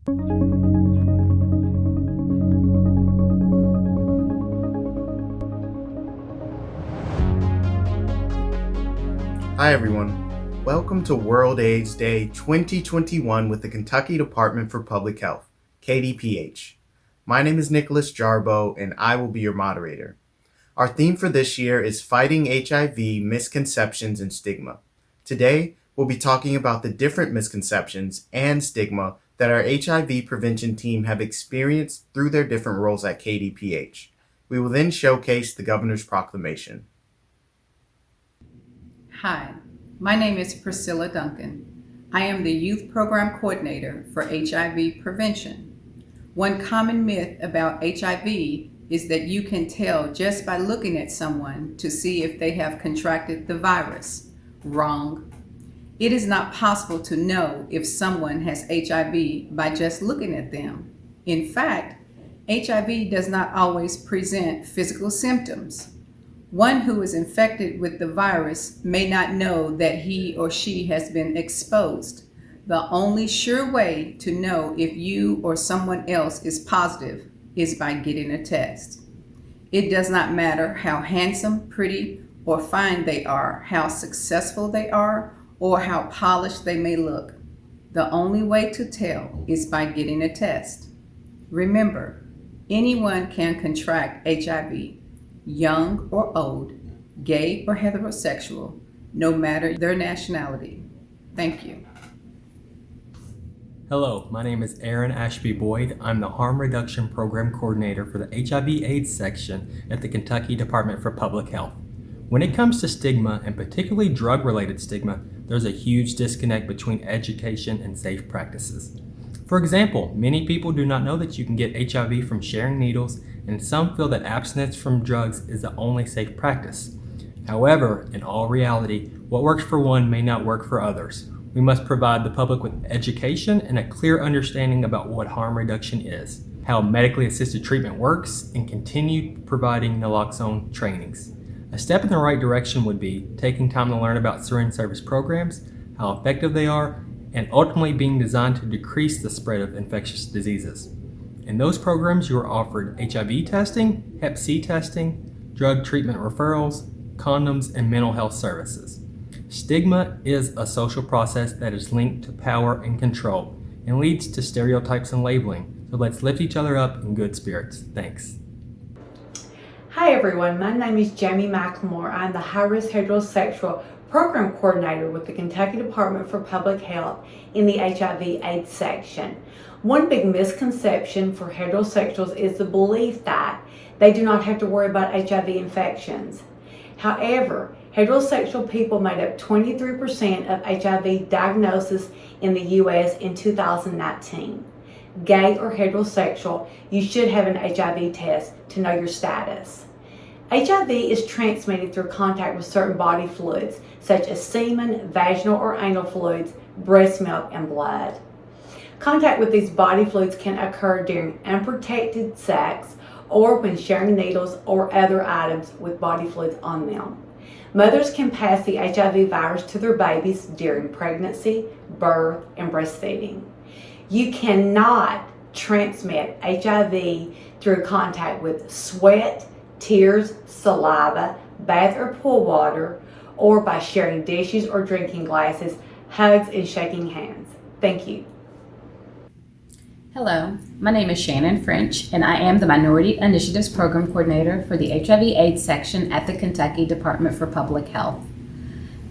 Hi everyone, welcome to World AIDS Day 2021 with the Kentucky Department for Public Health, KDPH. My name is Nicholas Jarboe and I will be your moderator. Our theme for this year is Fighting HIV, Misconceptions and Stigma. Today, we'll be talking about the different misconceptions and stigma that our HIV prevention team have experienced through their different roles at KDPH. We will then showcase the Governor's Proclamation. Hi, my name is Priscilla Duncan. I am the Youth Program Coordinator for HIV Prevention. One common myth about HIV is that you can tell just by looking at someone to see if they have contracted the virus. Wrong. It is not possible to know if someone has HIV by just looking at them. In fact, HIV does not always present physical symptoms. One who is infected with the virus may not know that he or she has been exposed. The only sure way to know if you or someone else is positive is by getting a test. It does not matter how handsome, pretty, or fine they are, how successful they are, or how polished they may look. The only way to tell is by getting a test. Remember, anyone can contract HIV. Young or old, gay or heterosexual, no matter their nationality. Thank you. Hello, my name is Aaron Ashby Boyd. I'm the Harm Reduction Program Coordinator for the HIV/AIDS section at the Kentucky Department for Public Health. When it comes to stigma, and particularly drug-related stigma, there's a huge disconnect between education and safe practices. For example, many people do not know that you can get HIV from sharing needles, and some feel that abstinence from drugs is the only safe practice. However, in all reality, what works for one may not work for others. We must provide the public with education and a clear understanding about what harm reduction is, how medically assisted treatment works, and continue providing naloxone trainings. A step in the right direction would be taking time to learn about syringe service programs, how effective they are, and ultimately being designed to decrease the spread of infectious diseases. In those programs, you are offered HIV testing, Hep C testing, drug treatment referrals, condoms, and mental health services. Stigma is a social process that is linked to power and control and leads to stereotypes and labeling. So let's lift each other up in good spirits. Thanks. Hi everyone, my name is Jamie McLemore. I'm the High-Risk Heterosexual Program Coordinator with the Kentucky Department for Public Health in the HIV/AIDS section. One big misconception for heterosexuals is the belief that they do not have to worry about HIV infections. However, heterosexual people made up 23% of HIV diagnoses in the U.S. in 2019. Gay or heterosexual, you should have an HIV test to know your status. HIV is transmitted through contact with certain body fluids, such as semen, vaginal or anal fluids, breast milk, and blood. Contact with these body fluids can occur during unprotected sex or when sharing needles or other items with body fluids on them. Mothers can pass the HIV virus to their babies during pregnancy, birth, and breastfeeding. You cannot transmit HIV through contact with sweat, tears, saliva, bath or pool water, or by sharing dishes or drinking glasses, hugs, and shaking hands. Thank you. Hello, my name is Shannon French, and I am the Minority Initiatives Program Coordinator for the HIV/AIDS section at the Kentucky Department for Public Health.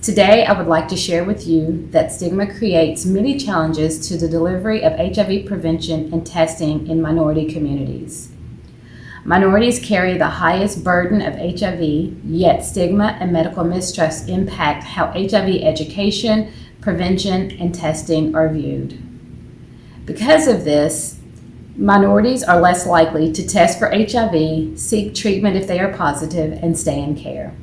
Today, I would like to share with you that stigma creates many challenges to the delivery of HIV prevention and testing in minority communities. Minorities carry the highest burden of HIV, yet stigma and medical mistrust impact how HIV education, prevention, and testing are viewed. Because of this, minorities are less likely to test for HIV, seek treatment if they are positive, and stay in care.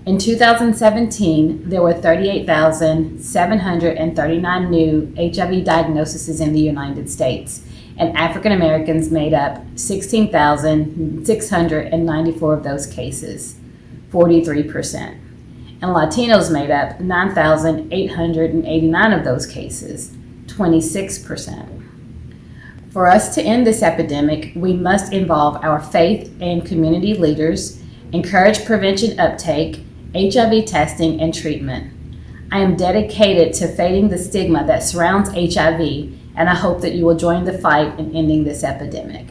In 2017, there were 38,739 new HIV diagnoses in the United States, and African Americans made up 16,694 of those cases, 43%. And Latinos made up 9,889 of those cases, 26%. For us to end this epidemic, we must involve our faith and community leaders, encourage prevention uptake, HIV testing, and treatment. I am dedicated to fading the stigma that surrounds HIV, and I hope that you will join the fight in ending this epidemic.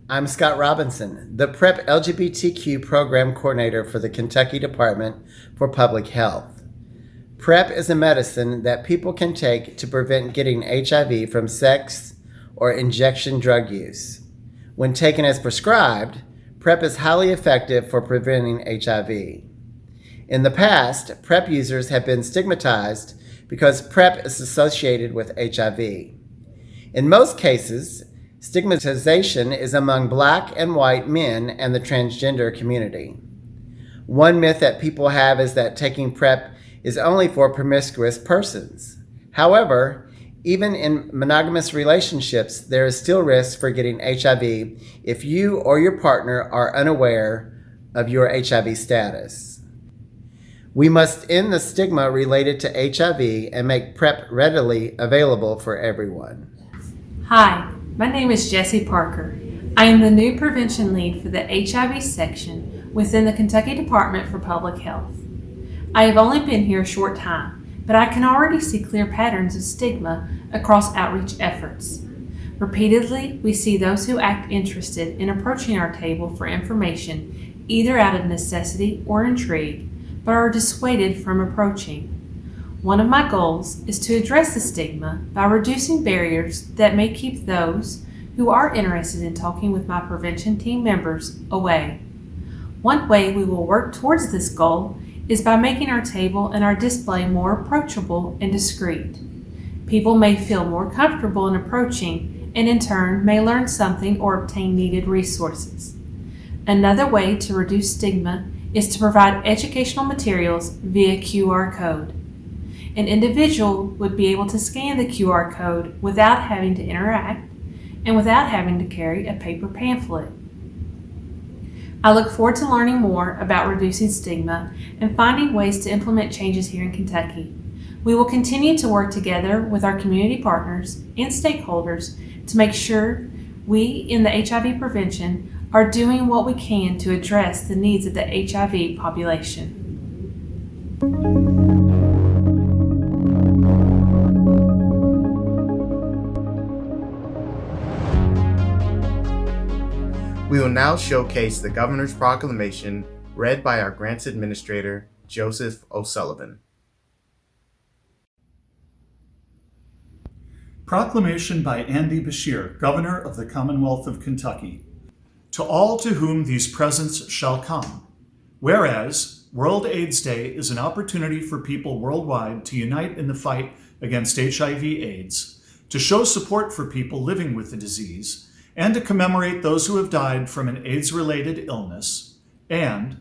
I'm Scott Robinson, the PrEP LGBTQ Program Coordinator for the Kentucky Department for Public Health. PrEP is a medicine that people can take to prevent getting HIV from sex or injection drug use. When taken as prescribed, PrEP is highly effective for preventing HIV. In the past, PrEP users have been stigmatized because PrEP is associated with HIV. In most cases, stigmatization is among Black and white men and the transgender community. One myth that people have is that taking PrEP is only for promiscuous persons. However, even in monogamous relationships, there is still risk for getting HIV if you or your partner are unaware of your HIV status. We must end the stigma related to HIV and make PrEP readily available for everyone. Hi, my name is Jessie Parker. I am the new prevention lead for the HIV section within the Kentucky Department for Public Health. I have only been here a short time, but I can already see clear patterns of stigma across outreach efforts. Repeatedly, we see those who act interested in approaching our table for information either out of necessity or intrigue, but are dissuaded from approaching. One of my goals is to address the stigma by reducing barriers that may keep those who are interested in talking with my prevention team members away. One way we will work towards this goal is by making our table and our display more approachable and discreet. People may feel more comfortable in approaching and in turn may learn something or obtain needed resources. Another way to reduce stigma is to provide educational materials via QR code. An individual would be able to scan the QR code without having to interact and without having to carry a paper pamphlet. I look forward to learning more about reducing stigma and finding ways to implement changes here in Kentucky. We will continue to work together with our community partners and stakeholders to make sure we in the HIV prevention are doing what we can to address the needs of the HIV population. We will now showcase the Governor's Proclamation read by our Grants Administrator, Joseph O'Sullivan. Proclamation by Andy Beshear, Governor of the Commonwealth of Kentucky. To all to whom these presents shall come. Whereas World AIDS Day is an opportunity for people worldwide to unite in the fight against HIV/AIDS, to show support for people living with the disease, and to commemorate those who have died from an AIDS-related illness. And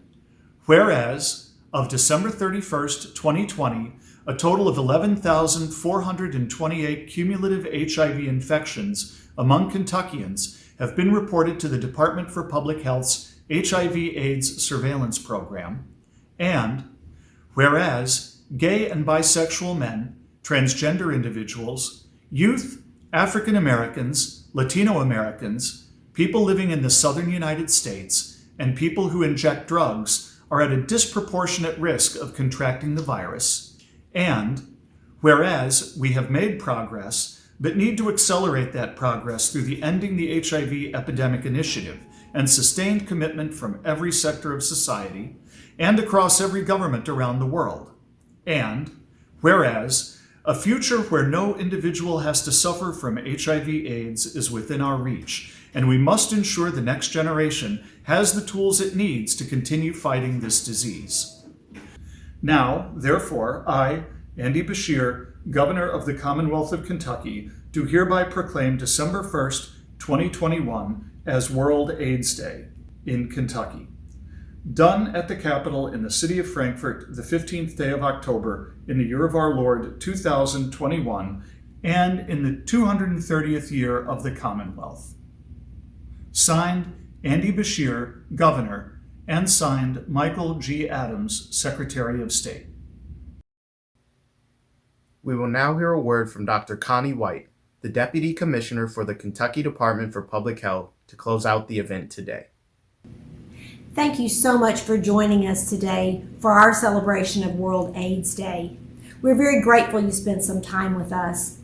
whereas of December 31st, 2020, a total of 11,428 cumulative HIV infections among Kentuckians have been reported to the Department for Public Health's HIV/AIDS surveillance program. And whereas gay and bisexual men, transgender individuals, youth, African Americans, Latino Americans, people living in the southern United States, and people who inject drugs are at a disproportionate risk of contracting the virus. And whereas we have made progress, but need to accelerate that progress through the Ending the HIV Epidemic Initiative and sustained commitment from every sector of society and across every government around the world. And whereas a future where no individual has to suffer from HIV/AIDS is within our reach, and we must ensure the next generation has the tools it needs to continue fighting this disease. Now, therefore, I, Andy Beshear, Governor of the Commonwealth of Kentucky, do hereby proclaim December 1st, 2021 as World AIDS Day in Kentucky. Done at the Capitol in the city of Frankfort, the 15th day of October in the year of our Lord 2021, and in the 230th year of the Commonwealth. Signed, Andy Beshear, Governor, and signed, Michael G. Adams, Secretary of State. We will now hear a word from Dr. Connie White, the Deputy Commissioner for the Kentucky Department for Public Health, to close out the event today. Thank you so much for joining us today for our celebration of World AIDS Day. We're very grateful you spent some time with us.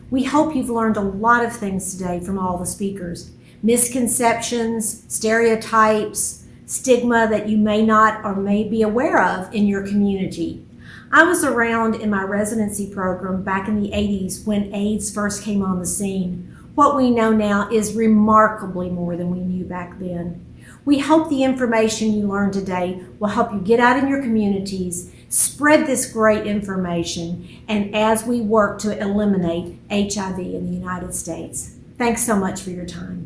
We hope you've learned a lot of things today from all the speakers. Misconceptions, stereotypes, stigma that you may not or may be aware of in your community. I was around in my residency program back in the 80s when AIDS first came on the scene. What we know now is remarkably more than we knew back then. We hope the information you learned today will help you get out in your communities, spread this great information, and as we work to eliminate HIV in the United States. Thanks so much for your time.